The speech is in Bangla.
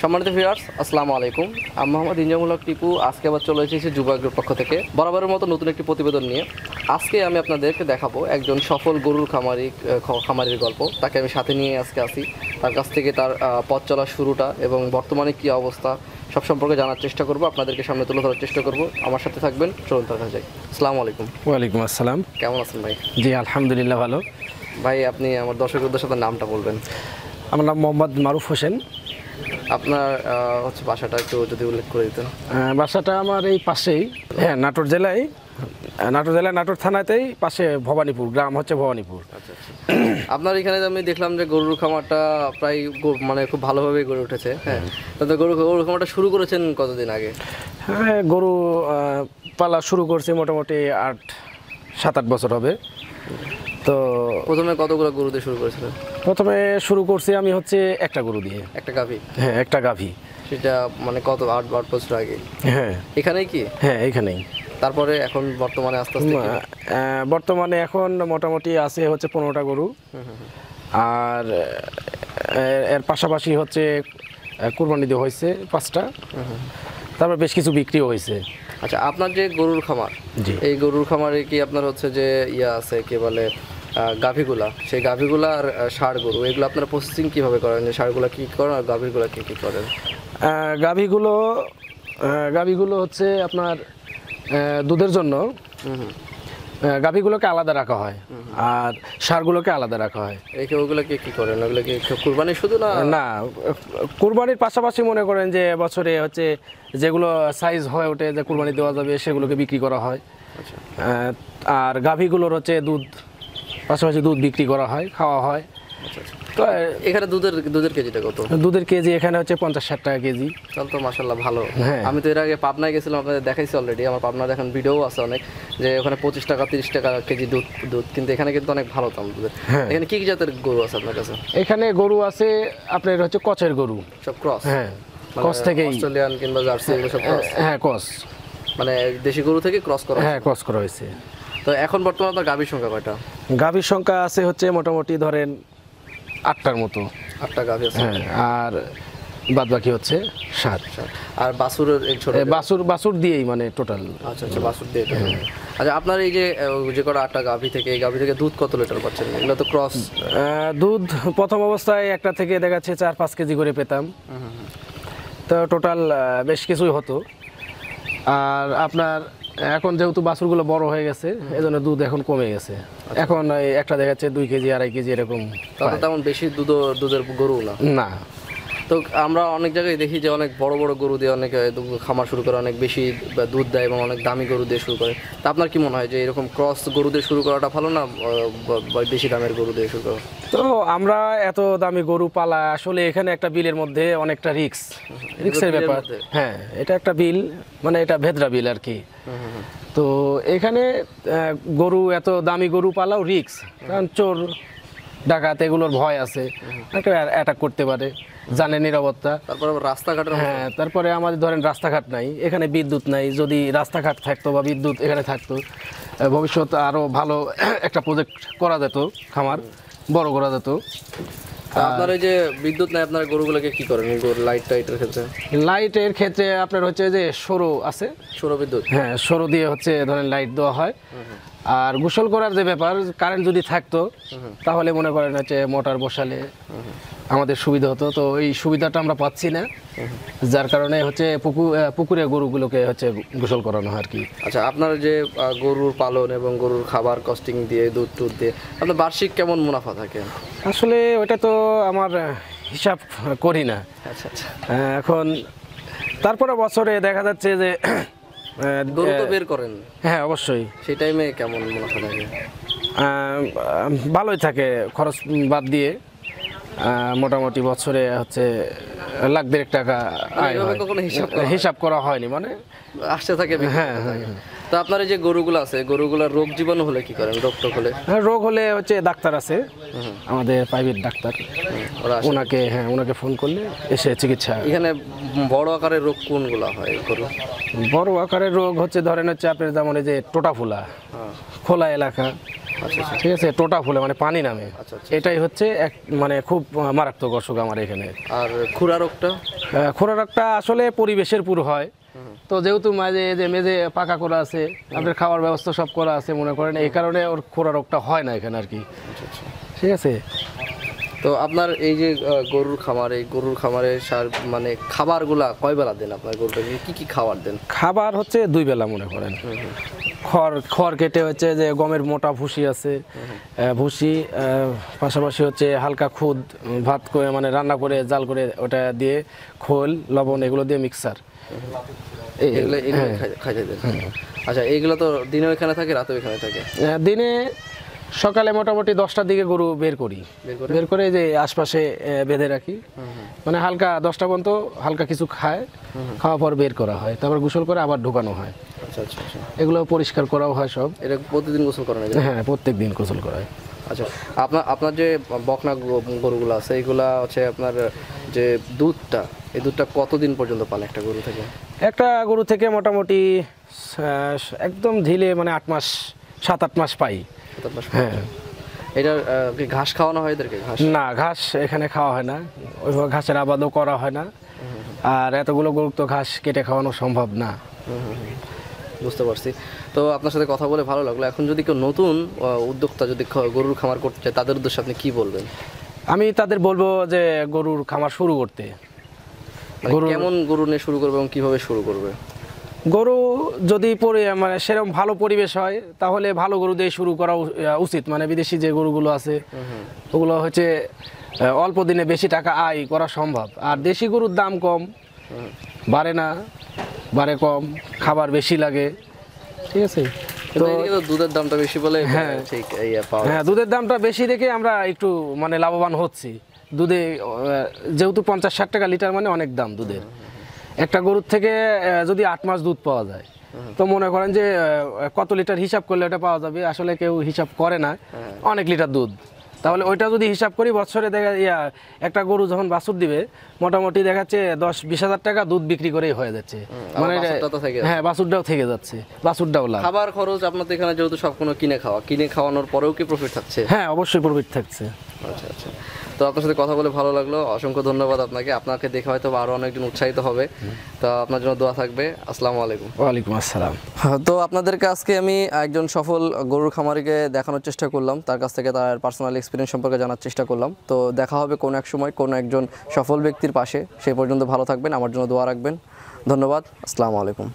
সম্মানিত ভিউয়ার্স, আসসালামু আলাইকুম। আমি মোহাম্মদ ইনজামুল হক টিপু। আজকে আবার চলে এসেছি যুবা গ্রুপ পক্ষ থেকে বরাবরের মতো নতুন একটি প্রতিবেদন নিয়ে। আজকে আমি আপনাদেরকে দেখাবো একজন সফল গরুর খামারির গল্প। তাকে আমি সাথে নিয়ে আজকে আসি। তার কাছ থেকে তার পথ চলার শুরুটা এবং বর্তমানে কী অবস্থা সব সম্পর্কে জানার চেষ্টা করব, আপনাদেরকে সামনে তুলে ধরার চেষ্টা করব। আমার সাথে থাকবেন, চলুন তার কাছে যাই। আসসালামু আলাইকুম। ওয়ালাইকুম আসসালাম। কেমন আছেন ভাই? জি আলহামদুলিল্লাহ ভালো। ভাই, আপনি আমার দর্শকদের সাথে নামটা বলবেন। আমার নাম মোহাম্মদ মারুফ হোসেন। আপনার বাসাটা একটু যদি উল্লেখ করে দিতেন। বাসাটা আমার এই পাশেই, হ্যাঁ, নাটোর জেলায় নাটোর থানাতেই পাশে ভবানীপুর গ্রাম হচ্ছে ভবানীপুর। আচ্ছা আচ্ছা। আপনার এখানে আমি দেখলাম যে গরুর খামারটা প্রায় মানে খুব ভালোভাবে গড়ে উঠেছে। হ্যাঁ, তো গরুর খামারটা শুরু করেছেন কতদিন আগে? হ্যাঁ, গরু পালা শুরু করছি মোটামুটি 7-8 বছর হবে। তো প্রথমে কতগুলো গরু দিয়ে শুরু করেছিলেন? প্রথমে শুরু করছি আমি হচ্ছে একটা গরু দিয়ে। একটা গাভী? হ্যাঁ, একটা গাভী। সেটা মানে কত 8 বছর আগে? হ্যাঁ এখানেই কি? হ্যাঁ এইখানেই। তারপরে এখন বর্তমানে আস্তে আস্তে বর্তমানে এখন মোটামুটি আছে হচ্ছে 15টা গরু। আর এর পাশাপাশি হচ্ছে কুরবানি দেওয়া হয়েছে 5টা। তারপর বেশ কিছু বিক্রিও হয়েছে। আচ্ছা, আপনার যে গরুর খামার, এই গরুর খামারে কি আপনার হচ্ছে যে আছে কি বলে গাভীগুলা, সেই গাভীগুলা আর ষাঁড় গরু, এগুলো আপনারা প্রসেসিং কীভাবে করেন? যে ষাঁড়গুলা কী করেন আর গাভীগুলা কী করেন? গাভীগুলো হচ্ছে আপনার দুধের জন্য গাভীগুলোকে আলাদা রাখা হয় আর ষাঁড়গুলোকে আলাদা রাখা হয়। রেখে ওগুলোকে কী করেন? ওগুলো কি কুরবানি শুধু না? কুরবানির পাশাপাশি মনে করেন যে বছরে হচ্ছে যেগুলো সাইজ হয়ে ওঠে যে কুরবানি দেওয়া যাবে সেগুলোকে বিক্রি করা হয়। আচ্ছা। আর গাভীগুলোর হচ্ছে পাশাপাশি দুধ বিক্রি করা হয়, খাওয়া হয়। আচ্ছা আচ্ছা। তো এখানে দুধের কেজিটা কত? দুধের কেজি এখানে হচ্ছে 50-60 টাকা কেজি। তাহলে তো মাশাআল্লাহ ভালো। হ্যাঁ, আমি তো এর আগে পাবনায় গেছিলাম, আপনাদের দেখাইছি অলরেডি। আমার পাবনার এখন ভিডিও আছে অনেক, যে ওখানে 25 টাকা 30 টাকা কেজি দুধ, কিন্তু এখানে কিন্তু অনেক ভালো দাম দুধের। এখানে কি কি জাতের গরু আছে আপনার কাছে? এখানে গরু আছে আপনার হচ্ছে কচের গরু, সব ক্রস? হ্যাঁ, ক্রস থেকে অস্ট্রেলিয়ান কিংবা জার্সি এগুলো সব ক্রস? হ্যাঁ, ক্রস, মানে দেশি গরু থেকে ক্রস করা? হ্যাঁ, ক্রস করা হয়েছে। তো এখন বর্তমানে আপনার গাভীর সংখ্যা কয়টা? গাভীর সংখ্যা আছে হচ্ছে মোটামুটি ধরেন 8টার মতো। 8টা গাভী আছে? হ্যাঁ, আর বাদ বাকি হচ্ছে 7। আর বাছুরের এই ছোট বাছুর দিয়েই মানে টোটাল। আচ্ছা আচ্ছা, বাছুর দিয়ে। আচ্ছা, আপনার এই যে কটা 8টা গাভী থেকে, এই গাভী থেকে দুধ কত লিটার পাচ্ছেন? এগুলো তো ক্রস। দুধ প্রথম অবস্থায় একটা থেকে দেখা যাচ্ছে 4-5 কেজি করে পেতাম। তো টোটাল বেশ কিছুই হতো। আর আপনার এখন যেহেতু বাছুরগুলো বড় হয়ে গেছে এজন্য দুধ এখন কমে গেছে। এখন একটা দেখা যাচ্ছে 2 কেজি 2.5 কেজি এরকম। তাহলে তেমন বেশি দুধের গরু না। তো আমরা অনেক জায়গায় দেখি যে অনেক বড় বড় গরু দিয়ে অনেক খামার শুরু করে, অনেক বেশি দুধ দেয় এবং অনেক দামি গরু দিয়ে শুরু করে। তা আপনার কি মনে হয় যে এরকম ক্রস গরু দিয়ে শুরু করাটা ভালো না বেশি দামের গরু দিয়ে শুরু করা? তো আমরা এত দামি গরু পালা আসলে এখানে একটা বিলের মধ্যে অনেকটা রিক্সের ব্যাপার। হ্যাঁ, এটা একটা বিল, মানে এটা ভেদরা বিল আর কি। তো এখানে গরু এত দামি গরু পালাও রিক্স, কারণ চোর ডাকাত এগুলোর ভয় আছে, অ্যাটাক করতে পারে, জানে নিরাপত্তা। তারপরে রাস্তাঘাটের, হ্যাঁ, তারপরে আমাদের ধরেন রাস্তাঘাট নাই, এখানে বিদ্যুৎ নাই। যদি রাস্তাঘাট থাকতো বা বিদ্যুৎ এখানে থাকতো, ভবিষ্যৎ আরও ভালো একটা প্রজেক্ট করা যেত, খামার বড় করা যেত। আপনার এই যে বিদ্যুৎ নাই, আপনার গরুগুলোকে কি করেন লাইটের ক্ষেত্রে? লাইটের ক্ষেত্রে আপনার হচ্ছে যে সৌর আছে, সৌর বিদ্যুৎ। হ্যাঁ, সৌর দিয়ে হচ্ছে ধরেন লাইট দেওয়া হয়। আর গোসল করার যে ব্যাপার, কারেন্ট যদি থাকতো তাহলে মনে করেন হচ্ছে মোটর বসালে আমাদের সুবিধা হতো। তো এই সুবিধাটা আমরা পাচ্ছি না, যার কারণে হচ্ছে পুকুরে গরুগুলোকে হচ্ছে গোসল করানো হয় আর কি। আচ্ছা, আপনার যে গরুর পালন এবং গরুর খাবার কস্টিং দিয়ে দুধ দিয়ে আপনার বার্ষিক কেমন মুনাফা থাকে? আসলে ওটা তো আমার হিসাব করি না। আচ্ছা আচ্ছা। এখন তারপরে বছরে দেখা যাচ্ছে যে গরু তো বের করেন? হ্যাঁ, অবশ্যই। সেই টাইমে কেমন মুনাফা থাকে? ভালোই থাকে, খরচ বাদ দিয়ে মোটামুটি বছরে হচ্ছে 1,00,000 টাকা আয় হয়। কখনো হিসাব করা হয়নি, মানে আসতে থাকে? হ্যাঁ, তো আপনার এই যে গরুগুলো আছে, গরুগুলোর রোগ জীবাণু হলে কি করেন? রোগ টোক হলে? রোগ হলে হচ্ছে ডাক্তার আছে আমাদের প্রাইভেট ডাক্তার, ওরা আসে? ওনাকে ফোন করলে এসে চিকিৎসা। এখানে বড় আকারের রোগ কোনগুলো হয় গরু? বড় আকারের রোগ হচ্ছে ধরেন হচ্ছে আপনার যেমন এই যে টোটা ফুলা, খোলা এলাকা, আচ্ছা আচ্ছা ঠিক আছে, টোটা ফুলে মানে পানি নামে, আচ্ছা আচ্ছা। এটাই হচ্ছে এক মানে খুব মারাত্মক অসুখ আমার এখানে। আর খুরা রোগটা? খোরা রোগটা আসলে পরিবেশের পুরো হয়, তো যেহেতু মাঝে যে মেঝে পাকা করা আছে, আপনার খাওয়ার ব্যবস্থা সব করা আছে মনে করেন, এই কারণে ওর খোরা রোগটা হয় না এখানে আর কি। আচ্ছা আচ্ছা। ঠিক আছে। তো আপনার এই যে গরুর খামার, এই গরুর খামারে সার মানে খাবারগুলা কয় বেলা দেন আপনার গরুটাকে? কি কি খাবার দেন? খাবার হচ্ছে 2 বেলা মনে করেন। খড় কেটে হচ্ছে যে গমের মোটা ভুসি আছে, ভুসি, পাশাপাশি হচ্ছে হালকা খুদ ভাত করে মানে রান্না করে জাল করে ওটা দিয়ে খোল লবণ এগুলো দিয়ে মিক্সার, এগুলো খাইতে দেন? আচ্ছা, এইগুলো তো দিনেও এখানে থাকে, রাতেও এখানে থাকে? দিনে সকালে মোটামুটি 10টার দিকে গরু বের করি, বের করে যে আশপাশে বেঁধে রাখি, মানে হালকা 10টা পর্যন্ত হালকা কিছু খায়, খাওয়ার পর বের করা হয়, তারপর গোসল করে আবার ঢোকানো হয়। আচ্ছা আচ্ছা আচ্ছা। এগুলো পরিষ্কার করাও হয় সব। এটা প্রতিদিন গোসল করানো যায়? হ্যাঁ, প্রত্যেক দিন গোসল করা হয়। আচ্ছা, আপনার যে বকনা গরুগুলো আছে, এইগুলা হচ্ছে আপনার যে দুধটা, এই দুধটা কতদিন পর্যন্ত পালে একটা গরু থেকে? একটা গরু থেকে মোটামুটি একদম ঢিলে মানে 8 মাস 7-8 মাস পাই। হ্যাঁ। এটা কি ঘাস খাওয়ানো হয় এদেরকে? ঘাস না, ঘাস এখানে খাওয়া হয় না, ওইভাবে ঘাসের আবাদও করা হয় না, আর এতগুলো গরু তো ঘাস কেটে খাওয়ানো সম্ভব না। বুঝতে পারছি। তো আপনার সাথে কথা বলে ভালো লাগলো। এখন যদি কেউ নতুন উদ্যোক্তা যদি গরুর খামার করতে চায়, তাদের উদ্দেশ্যে আপনি কি বলবেন? আমি তাদের বলবো যে গরুর খামার শুরু করতে। কেমন গরু নিয়ে শুরু করবে এবং কিভাবে শুরু করবে? গরু যদি মানে সেরকম ভালো পরিবেশ হয় তাহলে ভালো গরু দিয়ে শুরু করা উচিত। মানে বিদেশি যে গরুগুলো আছে ওগুলো হচ্ছে অল্প দিনে বেশি টাকা আয় করা সম্ভব, আর দেশি গরুর দাম কম, বাড়ে না, বাড়ে কম, খাবার বেশি লাগে। ঠিক আছে। তো দুধের দামটা বেশি বলে? হ্যাঁ ঠিক। হ্যাঁ, দুধের দামটা বেশি দেখে আমরা একটু মানে লাভবান হচ্ছি। দুধে যেহেতু 50-60 টাকা লিটার, মানে অনেক দাম দুধের। একটা গরুর থেকে যদি 8 মাস দুধ পাওয়া যায়, তো মনে করেন যে কত লিটার হিসাব করলে ওটা পাওয়া যাবে, আসলে কেউ হিসাব করে না, অনেক লিটার দুধ। তাহলে ওইটা যদি হিসাব করি, বছরে একটা গরু যখন বাছুর দিবে মোটামুটি দেখাচ্ছে 10-20 হাজার টাকা দুধ বিক্রি করেই হয়ে যাচ্ছে। মানে হ্যাঁ, বাছুরটাও থেকে যাচ্ছে, বাছুরটাও লাভ। খাবার খরচ আপনাদের এখানে যেহেতু সব কোনো কিনে খাওয়ানোর পরেও কি প্রফিট থাকছে? হ্যাঁ, অবশ্যই প্রফিট থাকছে। আচ্ছা আচ্ছা। তো আপনার সাথে কথা বলে ভালো লাগলো, অসংখ্য ধন্যবাদ আপনাকে। আপনাকে দেখে হয়তো আরও অনেকজন উৎসাহিত হবে। তো আপনার জন্য দোয়া থাকবে। আসসালামু আলাইকুম। ওয়ালাইকুম আসসালাম। তো আপনাদেরকে আজকে আমি একজন সফল গরুর খামারিকে দেখানোর চেষ্টা করলাম, তার কাছ থেকে তার পার্সোনাল এক্সপিরিয়েন্স সম্পর্কে জানার চেষ্টা করলাম। তো দেখা হবে কোনো এক সময় কোনো একজন সফল ব্যক্তির পাশে। সেই পর্যন্ত ভালো থাকবেন, আমার জন্য দোয়া রাখবেন। ধন্যবাদ। আসসালামু আলাইকুম।